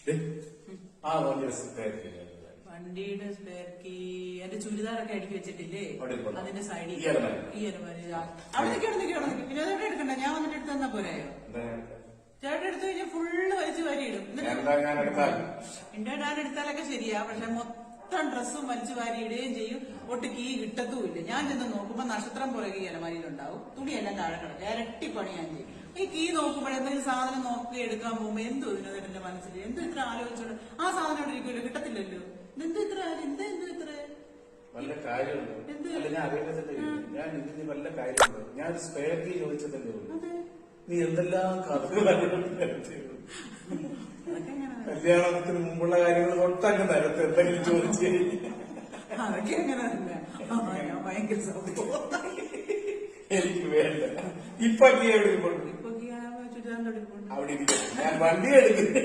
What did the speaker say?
ആ വണ്ടിയുടെ spare key വണ്ടിയുടെ സ്പെയർ കീ എന്റെ ചുരിദാറൊക്കെ അടുക്കി വെച്ചിട്ടില്ലേ അതിന്റെ സൈഡിൽ ഈ അലമാരി അവിടെ നിൽക്കണം പിന്നെ അതെവിടെ എടുക്കണ്ട ഞാൻ വന്നിട്ട് എടുത്ത് തന്നാ പോരായോ ചേട്ടൻ എടുത്തു കഴിഞ്ഞാൽ ഫുള്ള് വലിച്ചു വാരിയിടും എന്റെ ഞാൻ എടുത്താലൊക്കെ ശരിയാ പക്ഷെ മൊത്തം ഡ്രസ്സും വലിച്ചു വാരിയിടുകയും ചെയ്യും ഒട്ട് കീ കിട്ടത്തുമില്ല ഞാൻ ചെന്ന് നോക്കുമ്പോ നക്ഷത്രം പുറകെ ഈ അലമാരിയിലുണ്ടാവും തുണിയെല്ലാം താഴെ കിടക്കും ഇരട്ടി പണി ഞാൻ ചെയ്യും ഈ കീ നോക്കുമ്പോൾ എന്തെങ്കിലും സാധനം നോക്കി എടുക്കാൻ പോകുമ്പോ എന്തോ ഇതിനകത്തിന്റെ മനസ്സിൽ എന്തോ ഇത്ര ആലോചിച്ചോണ്ട് ആ സാധനം അവിടെ ഇരിക്കുമല്ലോ കിട്ടത്തില്ലല്ലോ എന്തോ ഇത്ര വല്ല കാര്യമുണ്ടോ ഞാൻ അറിയേണ്ടതല്ലേ ഞാൻ ഇതിന് വല്ല കാര്യമുണ്ടോ ഞാൻ സ്പെയർ കീ ചോദിച്ചതല്ലേ നീ എന്തെല്ലാം കല്യാണത്തിന് മുമ്പുള്ള കാര്യങ്ങൾ തൊട്ടങ്ങ് നിരത്ത് എന്തെങ്കിലും ചോദിച്ചു അതൊക്കെ എങ്ങനെ തന്നെ ഞാൻ ഭയങ്കര എനിക്ക് വേണ്ട ഇപ്പൊ ഇപ്പൊ അവിടെ ഞാൻ വണ്ടി എടുക്കുന്നു